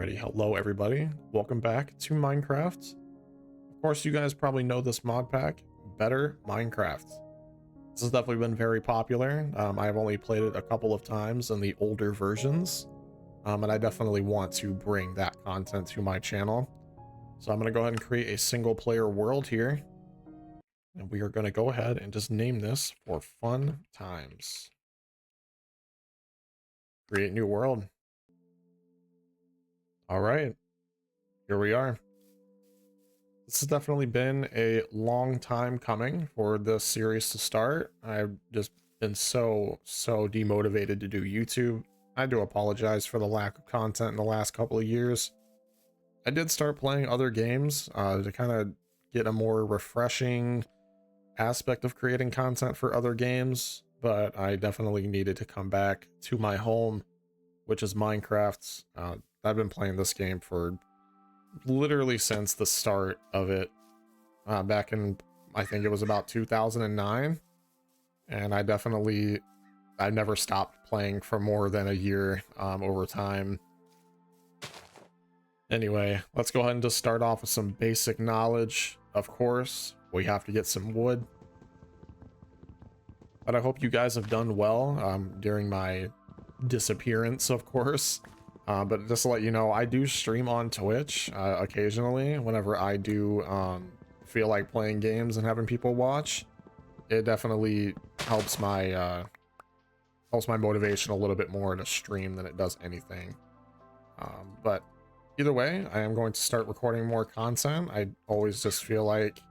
Alrighty, hello everybody. Welcome back to Minecraft. Of course, you guys probably know this mod pack, Better Minecraft. This has definitely been very popular. I've only played it a couple of times in the older versions, and I definitely want to bring that content to my channel. So I'm going to go ahead and create a single player world here, and we are going to go ahead and just name this for fun times. Create new world. All right, here we are. This has definitely been a long time coming for this series to start. I've just been so demotivated to do YouTube. I do apologize for the lack of content in the last couple of years. I did start playing other games to kind of get a more refreshing aspect of creating content for other games, but I definitely needed to come back to my home, which is Minecraft. I've been playing this game for literally since the start of it, back in, I think it was about 2009, and I never stopped playing for more than a year over time. Anyway, let's go ahead and just start off with some basic knowledge. Of course, we have to get some wood, but I hope you guys have done well during my disappearance, of course. But just to let you know, I do stream on Twitch occasionally whenever I do feel like playing games and having people watch. It definitely helps my motivation a little bit more to stream than it does anything. But either way, I am going to start recording more content. I always just feel like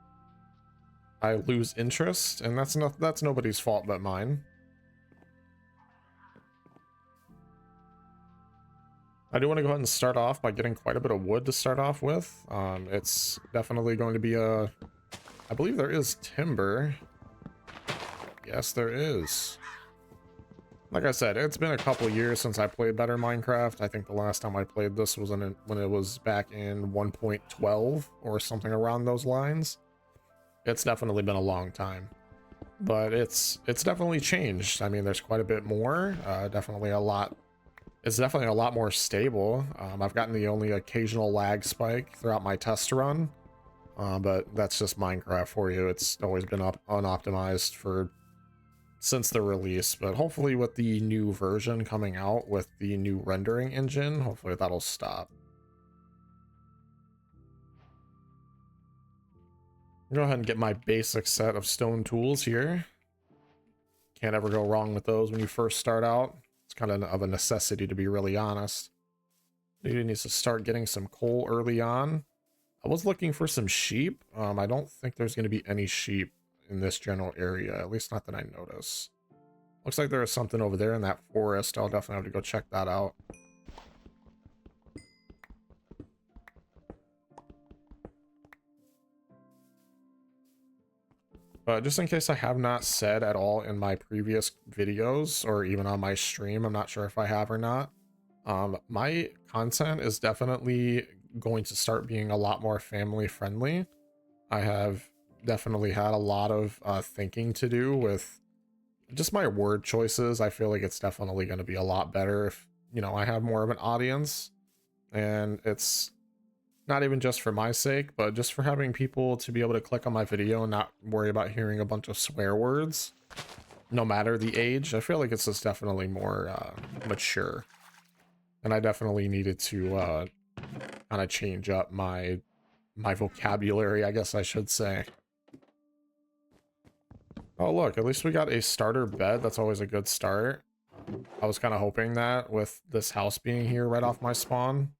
I lose interest, and that's nobody's fault but mine. I do want to go ahead and start off by getting quite a bit of wood to start off with. It's definitely going to be I believe there is timber. Yes, there is. Like I said, it's been a couple years since I played Better Minecraft. I think the last time I played this was when it was back in 1.12 or something around those lines. It's definitely been a long time, but it's definitely changed. I mean, there's quite a bit more. It's definitely a lot more stable. I've gotten the only occasional lag spike throughout my test run, but that's just Minecraft for you. It's always been unoptimized since the release, but hopefully with the new version coming out with the new rendering engine, hopefully that'll stop. Go ahead and get my basic set of stone tools here. Can't ever go wrong with those when you first start out. It's kind of a necessity, to be really honest. Dude needs to start getting some coal early on. I was looking for some sheep. I don't think there's going to be any sheep in this general area, at least not that I notice. Looks like there is something over there in that forest. I'll definitely have to go check that out. Just in case I have not said at all in my previous videos or even on my stream, I'm not sure if I have or not. My content is definitely going to start being a lot more family friendly. I have definitely had a lot of thinking to do with just my word choices. I feel like it's definitely going to be a lot better if, you know, I have more of an audience, and it's not even just for my sake, but just for having people to be able to click on my video and not worry about hearing a bunch of swear words, no matter the age. I feel like it's just definitely more mature. And I definitely needed to kind of change up my vocabulary, I guess I should say. Oh, look, at least we got a starter bed. That's always a good start. I was kind of hoping that with this house being here right off my spawn.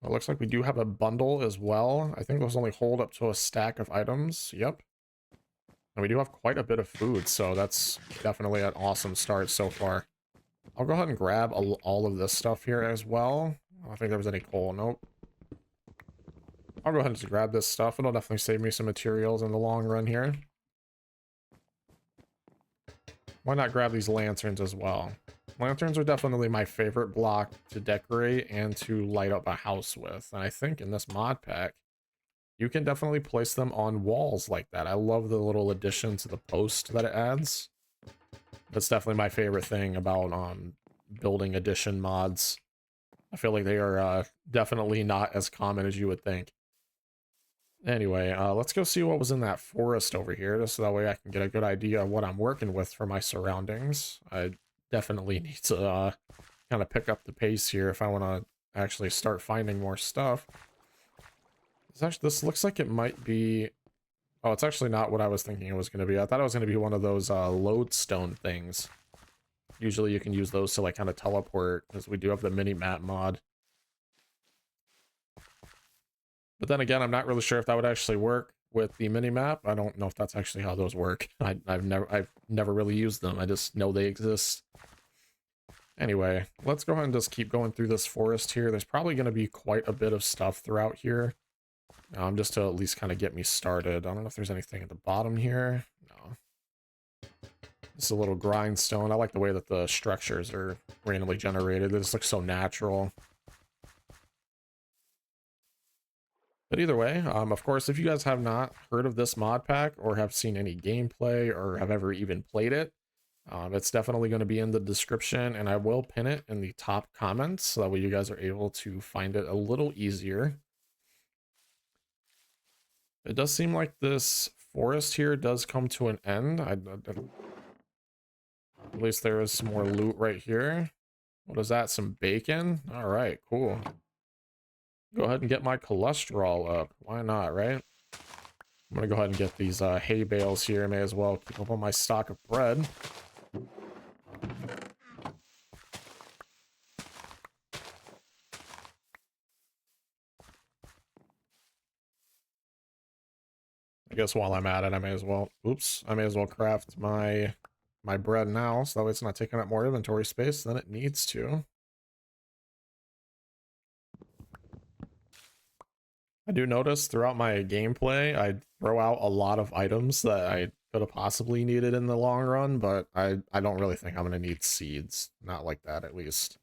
It looks like we do have a bundle as well. I think those only hold up to a stack of items. Yep. And we do have quite a bit of food, so that's definitely an awesome start so far. I'll go ahead and grab all of this stuff here as well. I don't think there was any coal. Nope. I'll go ahead and just grab this stuff. It'll definitely save me some materials in the long run here. Why not grab these lanterns as well? Lanterns are definitely my favorite block to decorate and to light up a house with. And I think in this mod pack, you can definitely place them on walls like that. I love the little addition to the post that it adds. That's definitely my favorite thing about building edition mods. I feel like they are definitely not as common as you would think. Anyway, let's go see what was in that forest over here, just so that way I can get a good idea of what I'm working with for my surroundings. I definitely need to kind of pick up the pace here if I want to actually start finding more stuff. This looks like it might be... Oh, it's actually not what I was thinking it was going to be. I thought it was going to be one of those lodestone things. Usually you can use those to like kind of teleport, because we do have the mini-map mod. But then again, I'm not really sure if that would actually work with the mini-map. I don't know if that's actually how those work. I've never really used them. I just know they exist. Anyway, let's go ahead and just keep going through this forest here. There's probably going to be quite a bit of stuff throughout here. Just to at least kind of get me started. I don't know if there's anything at the bottom here. No. This is a little grindstone. I like the way that the structures are randomly generated. They just look so natural. But either way, of course, if you guys have not heard of this mod pack or have seen any gameplay or have ever even played it, it's definitely going to be in the description, and I will pin it in the top comments so that way you guys are able to find it a little easier. It does seem like this forest here does come to an end. At least there is some more loot right here. What is that? Some bacon? All right, cool. Go ahead and get my cholesterol up. Why not, right? I'm gonna go ahead and get these hay bales here. May as well keep up on my stock of bread. I guess while I'm at it, I may as well, I may as well craft my bread now, so that way it's not taking up more inventory space than it needs to. I do notice throughout my gameplay, I throw out a lot of items that I could have possibly needed in the long run, but I don't really think I'm going to need seeds. Not like that, at least.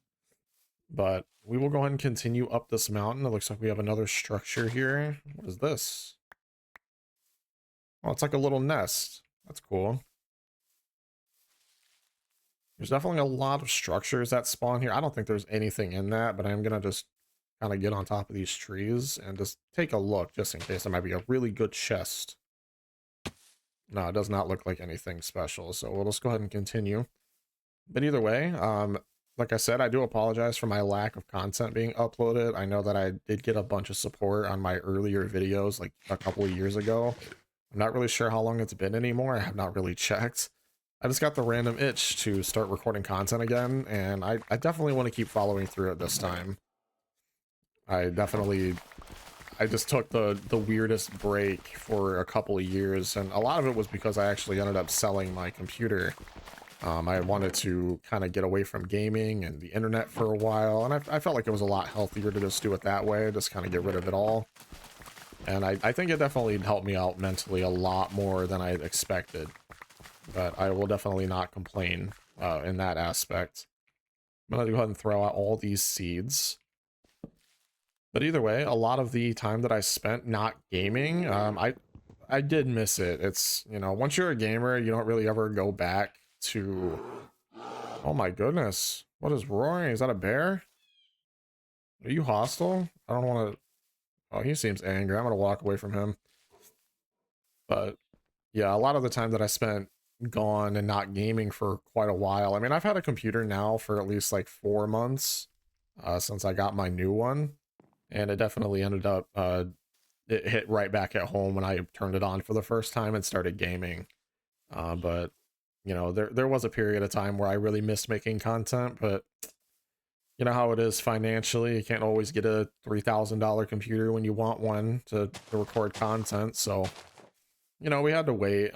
But we will go ahead and continue up this mountain. It looks like we have another structure here. What is this? Oh, it's like a little nest. That's cool. There's definitely a lot of structures that spawn here. I don't think there's anything in that, but I'm going to just kind of get on top of these trees and just take a look just in case there might be a really good chest. No, it does not look like anything special, so we'll just go ahead and continue. But either way, like I said, I do apologize for my lack of content being uploaded. I know that I did get a bunch of support on my earlier videos like a couple of years ago. I'm not really sure how long it's been anymore. I have not really checked. I just got the random itch to start recording content again, and I definitely want to keep following through it this time. I just took the weirdest break for a couple of years, and a lot of it was because I actually ended up selling my computer. I wanted to kind of get away from gaming and the internet for a while, and I felt like it was a lot healthier to just do it that way, just kind of get rid of it all. And I think it definitely helped me out mentally a lot more than I expected. But I will definitely not complain in that aspect. I'm going to go ahead and throw out all these seeds. But either way, a lot of the time that I spent not gaming, I did miss it. It's, you know, once you're a gamer, you don't really ever go back to... Oh my goodness. What is roaring? Is that a bear? Are you hostile? I don't want to... Oh, he seems angry. I'm going to walk away from him. But yeah, a lot of the time that I spent gone and not gaming for quite a while. I mean, I've had a computer now for at least like 4 months since I got my new one. And it definitely ended up, it hit right back at home when I turned it on for the first time and started gaming. But, you know, there was a period of time where I really missed making content, but you know how it is financially. You can't always get a $3,000 computer when you want one to record content. So, you know, we had to wait.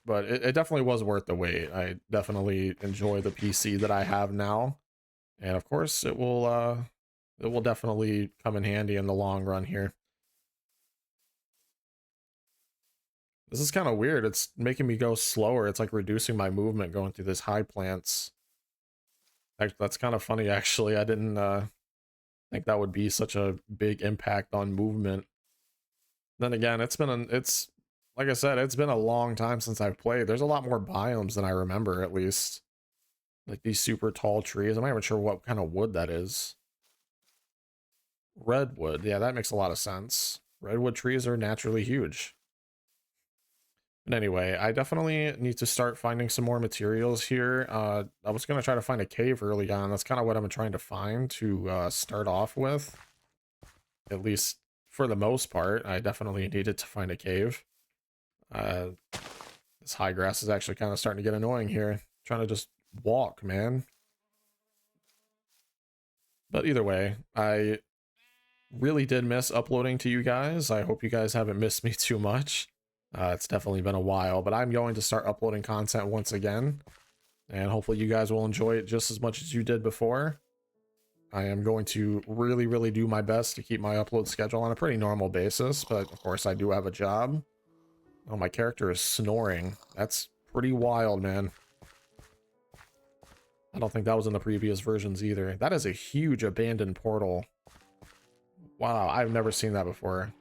But it definitely was worth the wait. I definitely enjoy the PC that I have now. And of course, it will definitely come in handy in the long run here. This is kind of weird. It's making me go slower. It's like reducing my movement going through this high plants. That's kind of funny, actually. I didn't think that would be such a big impact on movement. Then again, it's like I said, it's been a long time since I've played. There's a lot more biomes than I remember, at least. Like these super tall trees. I'm not even sure what kind of wood that is. Redwood. Yeah, that makes a lot of sense. Redwood trees are naturally huge. But anyway, I definitely need to start finding some more materials here. I was going to try to find a cave early on. That's kind of what I'm trying to find to start off with. At least for the most part, I definitely needed to find a cave. This high grass is actually kind of starting to get annoying here. Trying to just walk, man. But either way, I really did miss uploading to you guys. I hope you guys haven't missed me too much. It's definitely been a while, but I'm going to start uploading content once again. And hopefully you guys will enjoy it just as much as you did before. I am going to really do my best to keep my upload schedule on a pretty normal basis, but of course I do have a job. Oh, my character is snoring. That's pretty wild, man. I don't think that was in the previous versions either. That is a huge abandoned portal. Wow, I've never seen that before.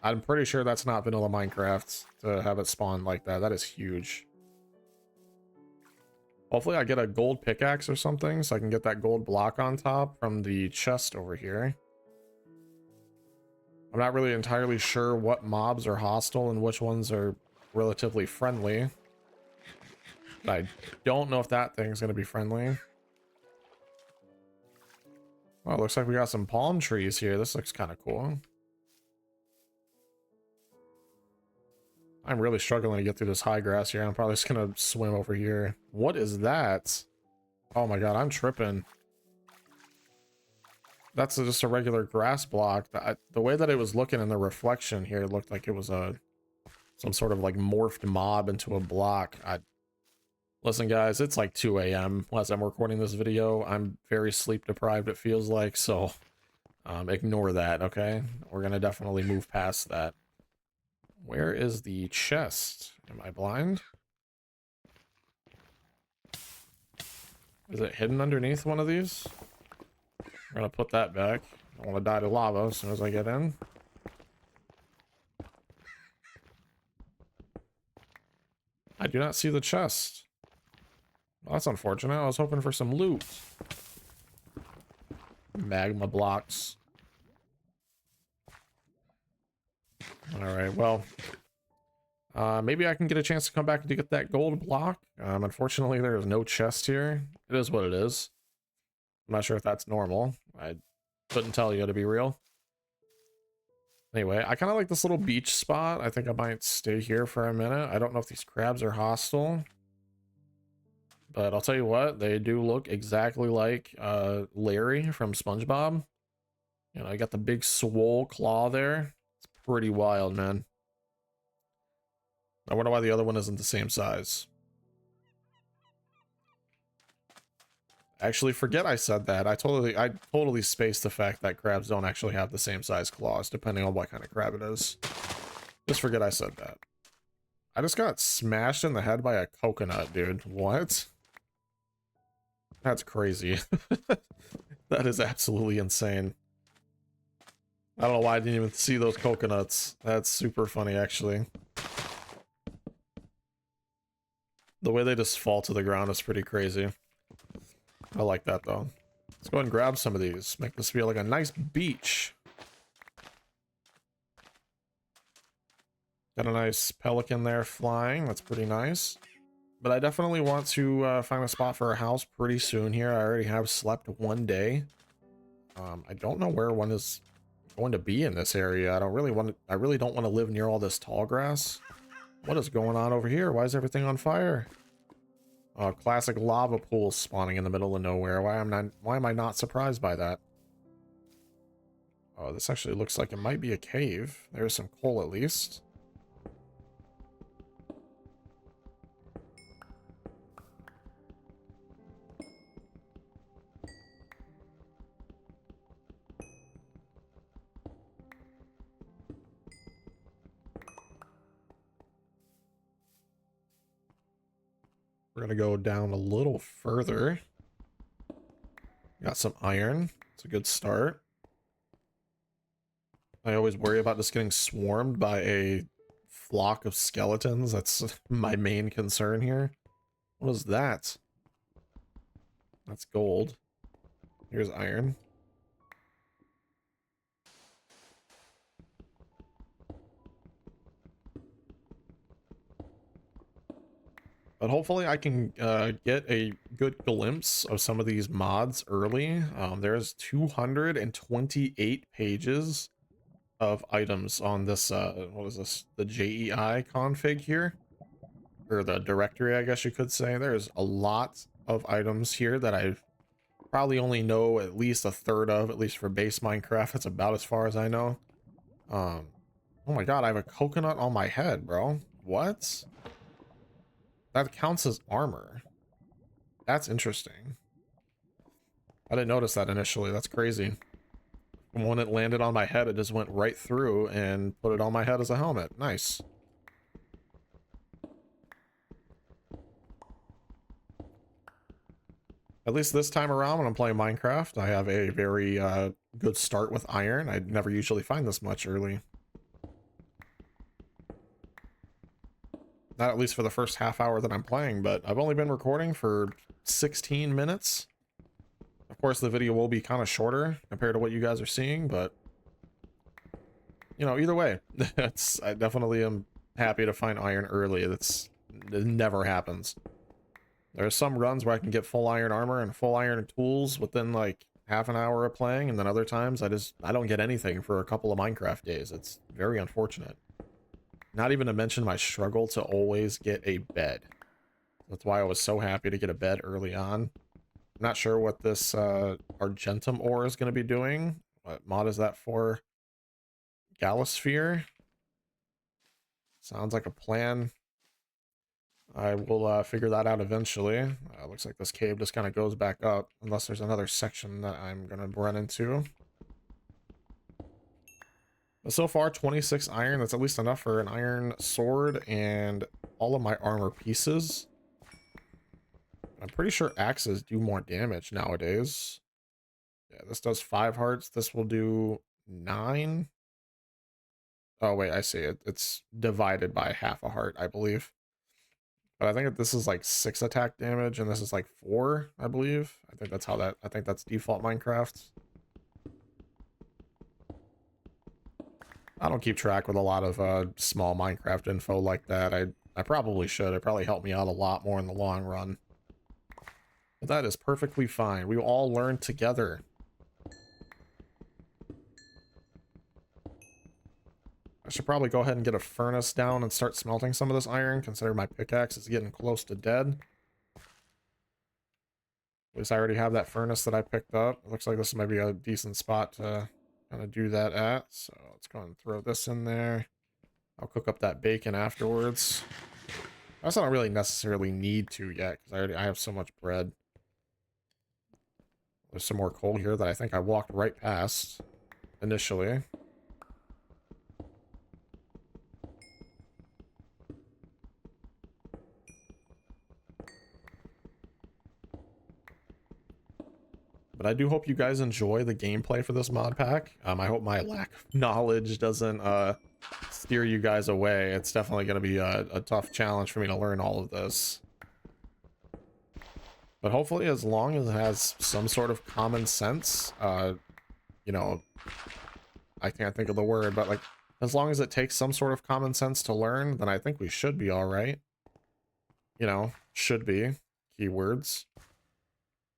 I'm pretty sure that's not vanilla Minecraft to have it spawn like that. That is huge. Hopefully I get a gold pickaxe or something so I can get that gold block on top from the chest over here. I'm not really entirely sure what mobs are hostile and which ones are relatively friendly. But I don't know if that thing's going to be friendly. Well, looks like we got some palm trees here. This looks kind of cool. I'm really struggling to get through this high grass here. I'm probably just going to swim over here. What is that? Oh my god, I'm tripping. That's just a regular grass block. The way that it was looking in the reflection here, it looked like it was some sort of like morphed mob into a block. Listen guys, it's like 2 a.m. as I'm recording this video. I'm very sleep deprived, it feels like, so ignore that, okay? We're gonna definitely move past that. Where is the chest? Am I blind? Is it hidden underneath one of these? I'm gonna put that back. I don't want to die to lava as soon as I get in. I do not see the chest. Well, that's unfortunate. I was hoping for some loot. Magma blocks. Alright, well. Maybe I can get a chance to come back to get that gold block. Unfortunately, there is no chest here. It is what it is. I'm not sure if that's normal. I couldn't tell you, to be real. Anyway, I kind of like this little beach spot. I think I might stay here for a minute. I don't know if these crabs are hostile. But I'll tell you what, they do look exactly like Larry from SpongeBob. You know, I got the big swole claw there. It's pretty wild, man. I wonder why the other one isn't the same size. Actually, forget I said that. I totally spaced the fact that crabs don't actually have the same size claws, depending on what kind of crab it is. Just forget I said that. I just got smashed in the head by a coconut, dude. What? That's crazy. That is absolutely insane. I don't know why I didn't even see those coconuts. That's super funny, actually. The way they just fall to the ground is pretty crazy. I like that, though. Let's go ahead and grab some of these. Make this feel like a nice beach. Got a nice pelican there flying. That's pretty nice. But I definitely want to find a spot for a house pretty soon here. I already have slept one day. I don't know where one is going to be in this area. I really don't want to live near all this tall grass. What is going on over here? Why is everything on fire? Classic lava pool spawning in the middle of nowhere. Why am I not surprised by that? Oh, this actually looks like it might be a cave. There's some coal at least. We're gonna go down a little further. Got some iron. It's a good start. I always worry about just getting swarmed by a flock of skeletons. That's my main concern here. What is that? That's gold. Here's iron. But hopefully I can get a good glimpse of some of these mods early. There's 228 pages of items on this, what is this? The JEI config here? Or the directory, I guess you could say. There's a lot of items here that I probably only know at least a third of, at least for base Minecraft. That's about as far as I know. Oh my god, I have a coconut on my head, bro. What? That counts as armor. That's interesting. I didn't notice that initially. That's crazy. When it landed on my head, it just went right through and put it on my head as a helmet. Nice. At least this time around when I'm playing Minecraft, I have a very good start with iron. I never usually find this much early. Not at least for the first half hour that I'm playing, but I've only been recording for 16 minutes. Of course, the video will be kind of shorter compared to what you guys are seeing, but you know, either way, I definitely am happy to find iron early. It never happens. There are some runs where I can get full iron armor and full iron tools within like half an hour of playing, and then other times I don't get anything for a couple of Minecraft days. It's very unfortunate. Not even to mention my struggle to always get a bed. That's why I was so happy to get a bed early on. I'm not sure what this Argentum ore is going to be doing. What mod is that for? Galasphere? Sounds like a plan. I will figure that out eventually. Looks like this cave just kind of goes back up, unless there's another section that I'm going to run into. But so far, 26 iron. That's at least enough for an iron sword and all of my armor pieces. I'm pretty sure axes do more damage nowadays. Yeah, this does 5 hearts. This will do 9. Oh, wait, I see it. It's divided by half a heart, I believe. But I think that this is like 6 attack damage, and this is like 4, I believe. I think that's default Minecraft. I don't keep track with a lot of small Minecraft info like that. I probably should. It probably helped me out a lot more in the long run. But that is perfectly fine. We will all learn together. I should probably go ahead and get a furnace down and start smelting some of this iron, considering my pickaxe is getting close to dead. At least I already have that furnace that I picked up. It looks like this might be a decent spot to kind of do that at. So let's go and throw this in there. I'll cook up that bacon afterwards. I also don't really necessarily need to yet, because I have so much bread. There's some more coal here that I think I walked right past initially. But I do hope you guys enjoy the gameplay for this mod pack. I hope my lack of knowledge doesn't steer you guys away. It's definitely going to be a tough challenge for me to learn all of this. But hopefully, as long as it has some sort of common sense, you know, I can't think of the word, but like, as long as it takes some sort of common sense to learn, then I think we should be all right. You know, should be keywords.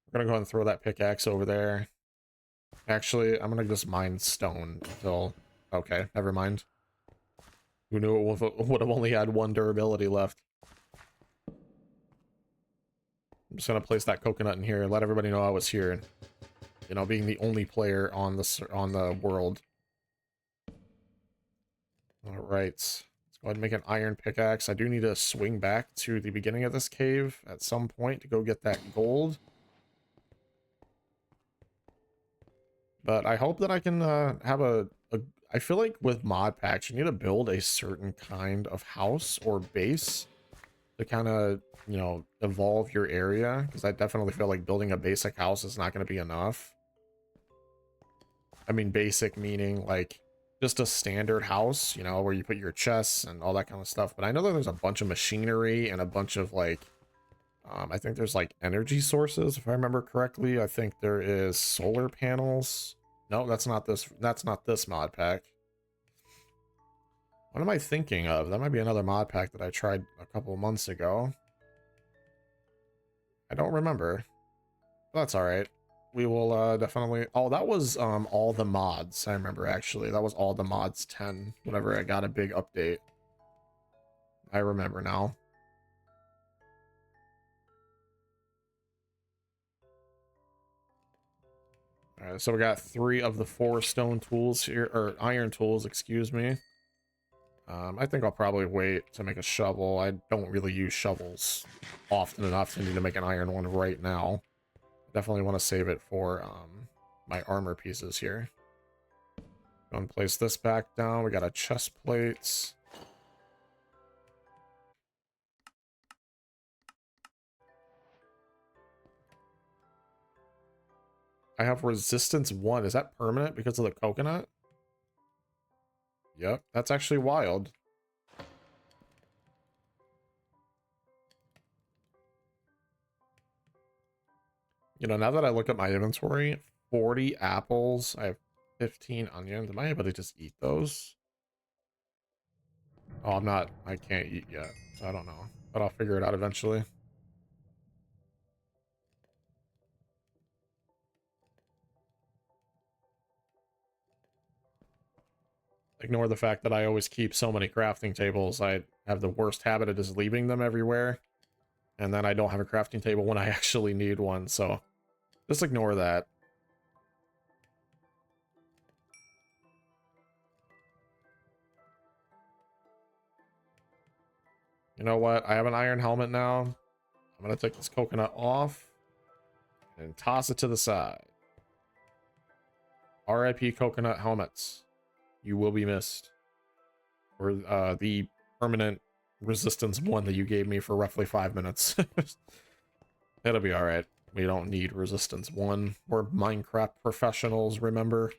We're gonna go ahead and throw that pickaxe over there. Actually, I'm gonna just mine stone until... Okay, never mind. Who knew it would have only had 1 durability left. I'm just gonna place that coconut in here and let everybody know I was here. You know, being the only player on the world. Alright. Let's go ahead and make an iron pickaxe. I do need to swing back to the beginning of this cave at some point to go get that gold. But I hope that I can have I feel like with mod packs, you need to build a certain kind of house or base to kind of, you know, evolve your area. Because I definitely feel like building a basic house is not going to be enough. I mean, basic meaning like just a standard house, you know, where you put your chests and all that kind of stuff. But I know that there's a bunch of machinery and a bunch of like, I think there's like energy sources, if I remember correctly. I think there is solar panels. No, that's not this. That's not this mod pack. What am I thinking of? That might be another mod pack that I tried a couple of months ago. I don't remember. That's all right. We will definitely... Oh, that was all the mods. I remember, actually. That was all the mods 10. Whenever I got a big update. I remember now. Alright, so we got 3 of the 4 stone tools here, or iron tools, excuse me. I think I'll probably wait to make a shovel. I don't really use shovels often enough to need to make an iron one right now. Definitely want to save it for my armor pieces here. Go and place this back down. We got a chest plate. I have resistance 1. Is that permanent because of the coconut? Yep, that's actually wild. You know, now that I look at my inventory, 40 apples, I have 15 onions. Am I able to just eat those? Oh, I'm not. I can't eat yet, so I don't know. But I'll figure it out eventually. Ignore the fact that I always keep so many crafting tables. I have the worst habit of just leaving them everywhere. And then I don't have a crafting table when I actually need one, so just ignore that. You know what? I have an iron helmet now. I'm going to take this coconut off and toss it to the side. RIP coconut helmets. You will be missed. Or the permanent resistance 1 that you gave me for roughly 5 minutes. It'll be alright. We don't need resistance 1. We're Minecraft professionals, remember?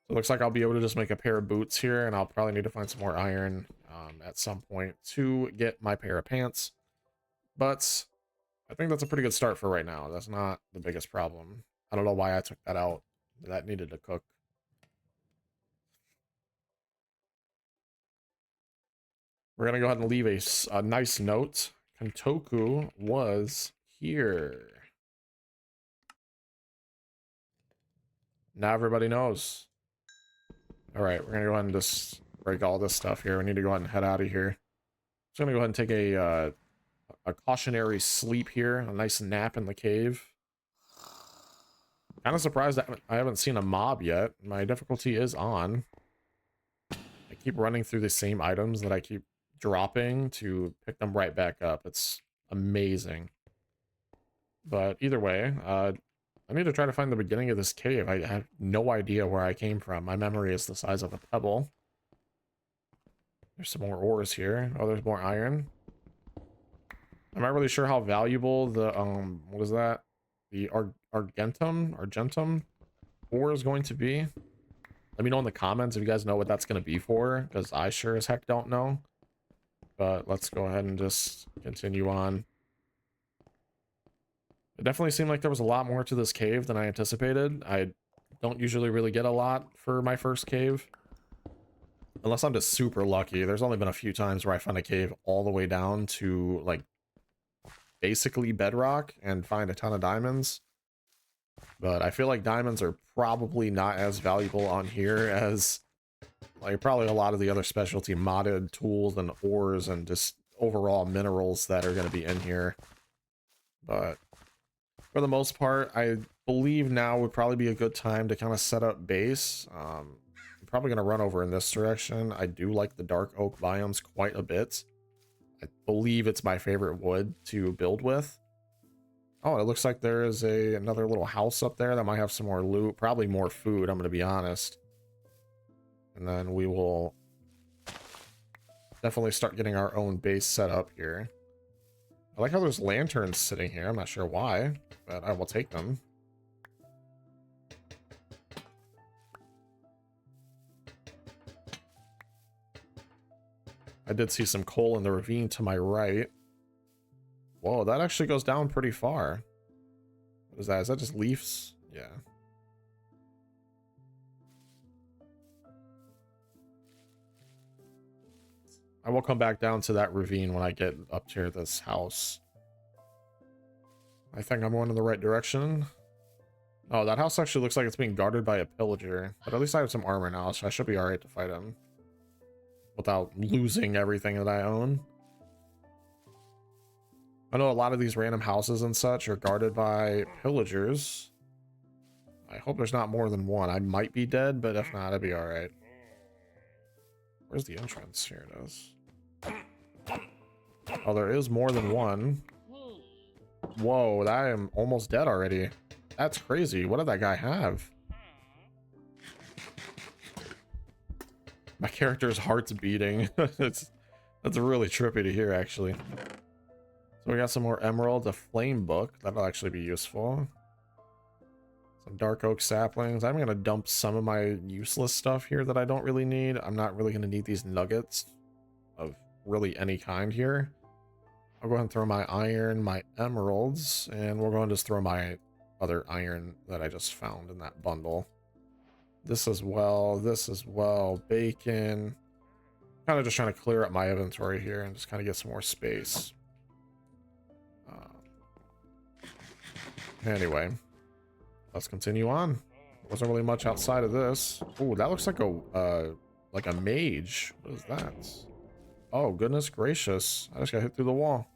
So it looks like I'll be able to just make a pair of boots here, and I'll probably need to find some more iron at some point to get my pair of pants. But I think that's a pretty good start for right now. That's not the biggest problem. I don't know why I took that out. That needed to cook. We're going to go ahead and leave a nice note. Kentoku was here. Now everybody knows. All right, we're going to go ahead and just break all this stuff here. We need to go ahead and head out of here. Just going to go ahead and take a cautionary sleep here. A nice nap in the cave. Kind of surprised that I haven't seen a mob yet. My difficulty is on. I keep running through the same items that I keep dropping to pick them right back up. It's amazing. But either way, I need to try to find the beginning of this cave. I have no idea where I came from. My memory is the size of a pebble. There's some more ores here. Oh, there's more iron. I'm not really sure how valuable the, what is that? The Argentum ore is going to be. Let me know in the comments if you guys know what that's going to be for, because I sure as heck don't know. But let's go ahead and just continue on. It definitely seemed like there was a lot more to this cave than I anticipated. I don't usually really get a lot for my first cave. Unless I'm just super lucky. There's only been a few times where I find a cave all the way down to, like, basically bedrock and find a ton of diamonds. But I feel like diamonds are probably not as valuable on here as, like, probably a lot of the other specialty modded tools and ores and just overall minerals that are going to be in here. But for the most part, I believe now would probably be a good time to kind of set up base. I'm probably going to run over in this direction. I do like the dark oak biomes quite a bit. I believe it's my favorite wood to build with. Oh, it looks like there is another little house up there that might have some more loot. Probably more food, I'm going to be honest. And then we will definitely start getting our own base set up here. I like how there's lanterns sitting here. I'm not sure why, but I will take them. I did see some coal in the ravine to my right. Whoa, that actually goes down pretty far. What is that? Is that just leaves? Yeah. I will come back down to that ravine when I get up to this house. I think I'm going in the right direction. Oh, that house actually looks like it's being guarded by a pillager. But at least I have some armor now, so I should be alright to fight him. Without losing everything that I own. I know a lot of these random houses and such are guarded by pillagers. I hope there's not more than one. I might be dead, but if not, I'd be alright. Where's the entrance? Here it is. Oh, there is more than one. Whoa, I am almost dead already. That's crazy. What did that guy have? My character's heart's beating. That's really trippy to hear, actually. So we got some more emeralds, a flame book. That'll actually be useful. Some dark oak saplings. I'm going to dump some of my useless stuff here that I don't really need. I'm not really going to need these nuggets of really any kind here. I'll go ahead and throw my iron, my emeralds, and we'll go and just throw my other iron that I just found in that bundle. This as well, bacon. Kind of just trying to clear up my inventory here and just kind of get some more space. Anyway, let's continue on. Wasn't really much outside of this. Oh, that looks like a mage. What is that? Oh, goodness gracious. I just got hit through the wall.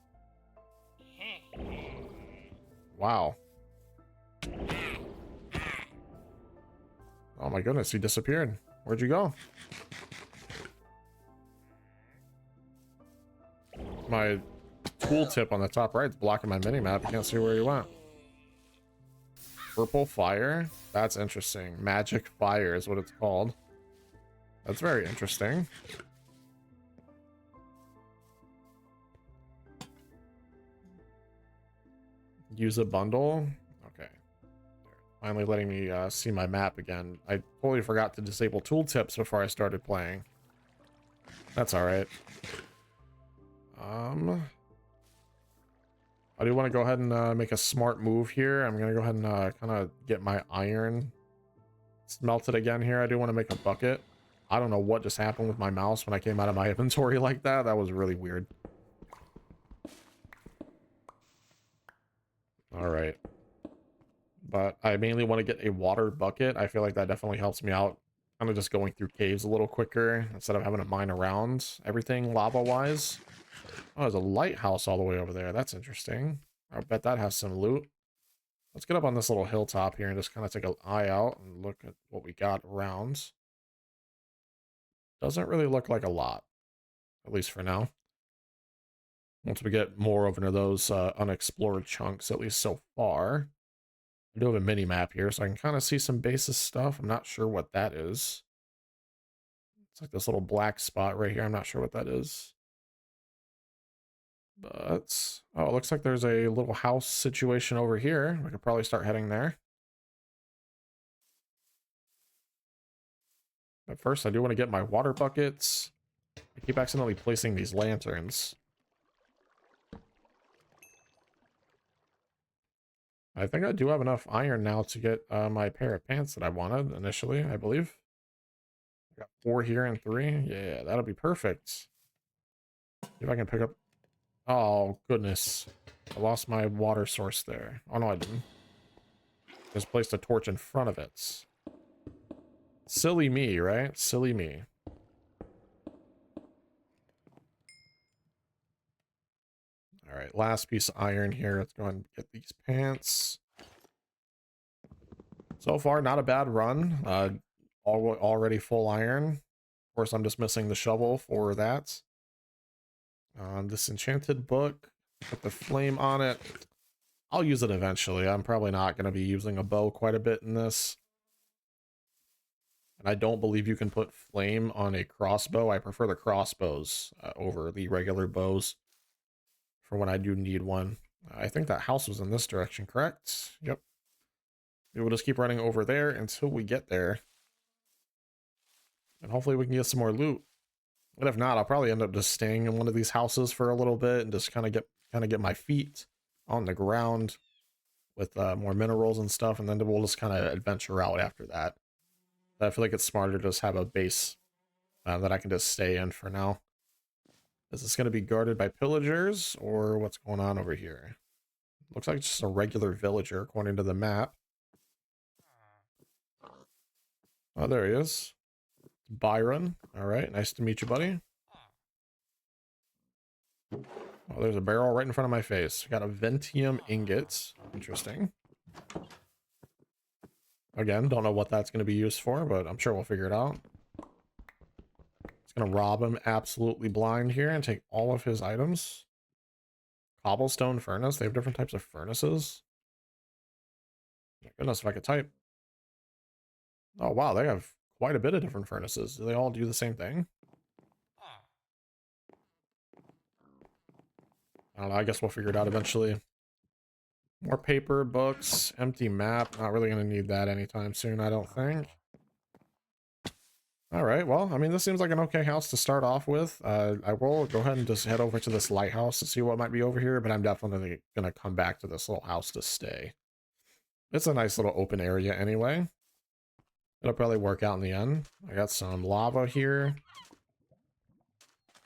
Wow. Oh my goodness, he disappeared. Where'd you go? My tooltip on the top right is blocking my minimap. You can't see where you went. Purple fire? That's interesting. Magic fire is what it's called. That's very interesting. Use a bundle. Okay. Finally letting me see my map again. I totally forgot to disable tooltips before I started playing. That's all right. I do want to go ahead and make a smart move here. I'm gonna go ahead and kind of get my iron smelted again here. I do want to make a bucket. I don't know what just happened with my mouse when I came out of my inventory like that. That was really weird. All right. But I mainly want to get a water bucket. I feel like that definitely helps me out. Kind of just going through caves a little quicker instead of having to mine around everything lava-wise. Oh, there's a lighthouse all the way over there. That's interesting. I bet that has some loot. Let's get up on this little hilltop here and just kind of take an eye out and look at what we got around. Doesn't really look like a lot, at least for now. Once we get more of those unexplored chunks, at least so far. I do have a mini map here, so I can kind of see some basis stuff. I'm not sure what that is. It's like this little black spot right here. I'm not sure what that is. But, oh, it looks like there's a little house situation over here. We could probably start heading there. But first, I do want to get my water buckets. I keep accidentally placing these lanterns. I think I do have enough iron now to get my pair of pants that I wanted initially, I believe. I got 4 here and 3. Yeah, that'll be perfect. See if I can pick up... Oh, goodness. I lost my water source there. Oh, no, I didn't. Just placed a torch in front of it. Silly me, right? Silly me. All right, last piece of iron here. Let's go ahead and get these pants. So far, not a bad run. Already full iron. Of course, I'm just missing the shovel for that. This enchanted book, put the flame on it. I'll use it eventually. I'm probably not going to be using a bow quite a bit in this. And I don't believe you can put flame on a crossbow. I prefer the crossbows over the regular bows for when I do need one. I think that house was in this direction, correct? Yep. We'll just keep running over there until we get there. And hopefully we can get some more loot. And if not, I'll probably end up just staying in one of these houses for a little bit and just kind of get my feet on the ground with more minerals and stuff, and then we'll just kind of adventure out after that. But I feel like it's smarter to just have a base that I can just stay in for now. Is this going to be guarded by pillagers, or what's going on over here? Looks like it's just a regular villager, according to the map. Oh, there he is. Byron. All right, nice to meet you, buddy. Oh, there's a barrel right in front of my face. Got a Ventium ingot. Interesting. Again, don't know what that's going to be used for, but I'm sure we'll figure it out. It's going to rob him absolutely blind here and take all of his items. Cobblestone furnace. They have different types of furnaces. My goodness, if I could type. Oh, wow, they have quite a bit of different furnaces. Do they all do the same thing? I don't know. I guess we'll figure it out eventually. More paper, books, empty map. Not really going to need that anytime soon, I don't think. All right, well, I mean, this seems like an okay house to start off with. I will go ahead and just head over to this lighthouse to see what might be over here, but I'm definitely going to come back to this little house to stay. It's a nice little open area anyway. It'll probably work out in the end. I got some lava here.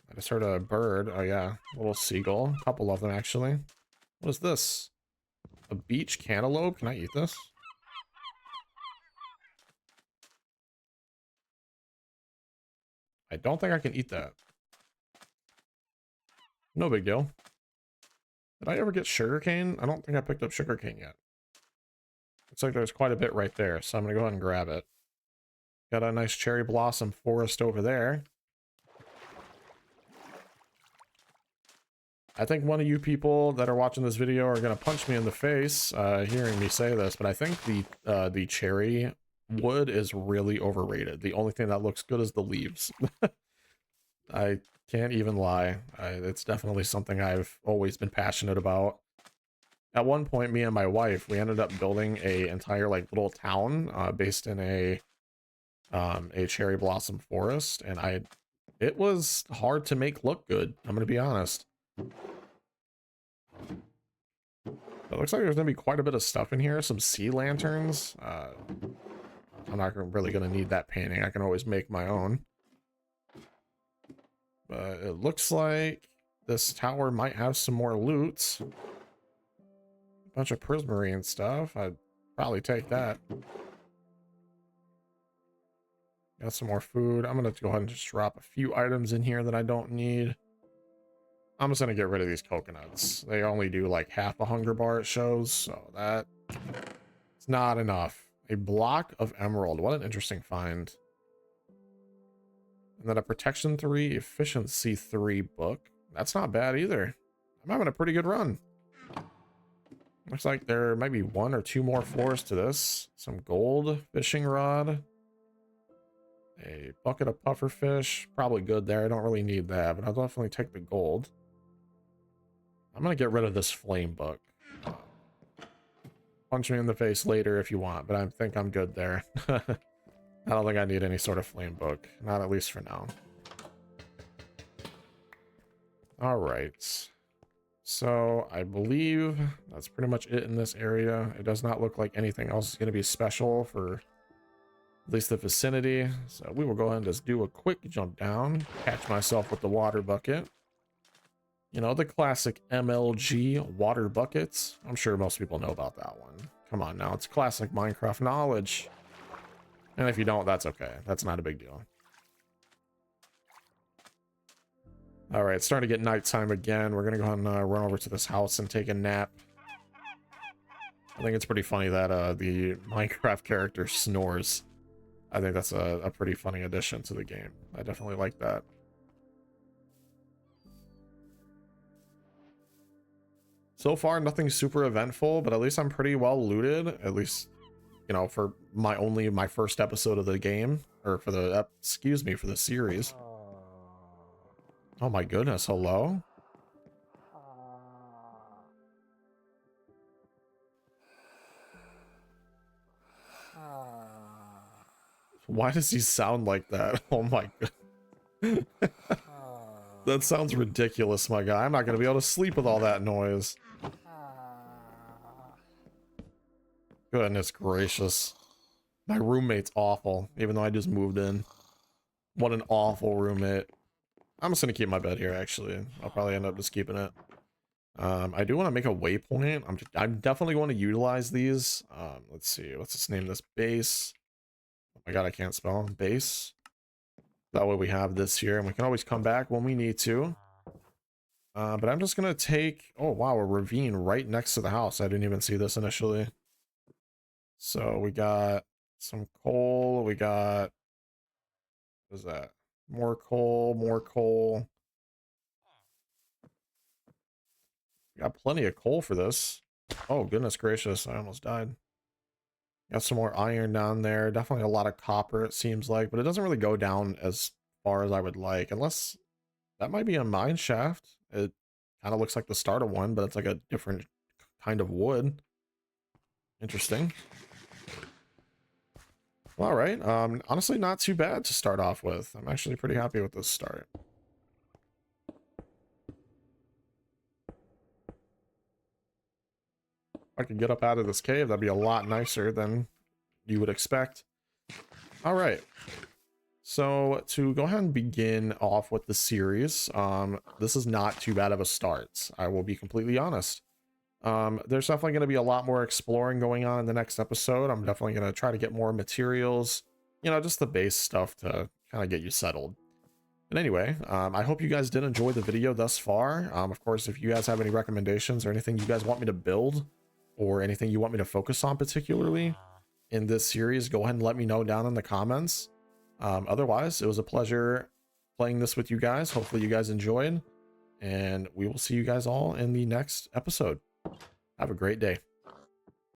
I just heard a bird. Oh, yeah, a little seagull. A couple of them, actually. What is this? A beach cantaloupe? Can I eat this? I don't think I can eat that. No big deal. Did I ever get sugarcane? I don't think I picked up sugarcane yet. Looks like there's quite a bit right there, so I'm gonna go ahead and grab it. Got a nice cherry blossom forest over there. I think one of you people that are watching this video are gonna punch me in the face hearing me say this, but I think the cherry wood is really overrated. The only thing that looks good is the leaves. I can't even lie. It's definitely something I've always been passionate about. At one point, me and my wife, we ended up building a entire like little town based in a cherry blossom forest, and it was hard to make look good. I'm gonna be honest. It looks like there's gonna be quite a bit of stuff in here. Some sea lanterns. I'm not really gonna need that painting. I can always make my own. But it looks like this tower might have some more loot. A bunch of prismarine stuff. I'd probably take that. Got some more food. I'm going to go ahead and just drop a few items in here that I don't need. I'm just going to get rid of these coconuts. They only do like half a hunger bar it shows, so that's not enough. A block of emerald. What an interesting find. And then a protection 3, efficiency 3 book. That's not bad either. I'm having a pretty good run. Looks like there might be 1 or 2 more floors to this. Some gold fishing rod. A bucket of pufferfish. Probably good there. I don't really need that, but I'll definitely take the gold. I'm going to get rid of this flame book. Punch me in the face later if you want, but I think I'm good there. I don't think I need any sort of flame book. Not at least for now. Alright. So, I believe that's pretty much it in this area. It does not look like anything else is going to be special for at least the vicinity. So we will go ahead and just do a quick jump down. Catch myself with the water bucket. You know, the classic MLG water buckets. I'm sure most people know about that one. Come on now, it's classic Minecraft knowledge. And if you don't, that's okay. That's not a big deal. Alright, it's starting to get nighttime again. We're gonna go ahead and run over to this house and take a nap. I think it's pretty funny that the Minecraft character snores. I think that's a pretty funny addition to the game. I definitely like that. So far, nothing super eventful, but at least I'm pretty well looted. At least, you know, for my first episode of the game, or for the for the series. Oh my goodness, hello? Why does he sound like that? Oh my god. That sounds ridiculous, my guy. I'm not gonna be able to sleep with all that noise. Goodness gracious. My roommate's awful, even though I just moved in. What an awful roommate. I'm just gonna keep my bed here, actually. I'll probably end up just keeping it. I do want to make a waypoint. I'm definitely going to utilize these. Let's see. Let's just name this base. Oh my god, I can't spell. Base. That way we have this here, and we can always come back when we need to. But I'm just gonna take... Oh wow, a ravine right next to the house. I didn't even see this initially. So we got some coal. We got... What is that? More coal, more coal. Got plenty of coal for this. Oh, goodness gracious. I almost died. Got some more iron down there. Definitely a lot of copper, it seems like. But it doesn't really go down as far as I would like. Unless... That might be a mine shaft. It kind of looks like the start of one, but it's like a different kind of wood. Interesting. All right. Honestly, not too bad to start off with. I'm actually pretty happy with this start. If I could get up out of this cave, that'd be a lot nicer than you would expect. All right. So to go ahead and begin off with the series, this is not too bad of a start. I will be completely honest. There's definitely going to be a lot more exploring going on in the next episode. I'm definitely going to try to get more materials, you know, just the base stuff to kind of get you settled. But anyway, I hope you guys did enjoy the video thus far. Of course, if you guys have any recommendations or anything you guys want me to build or anything you want me to focus on particularly in this series, go ahead and let me know down in the comments. Otherwise, it was a pleasure playing this with you guys. Hopefully you guys enjoyed, and we will see you guys all in the next episode. Have a great day.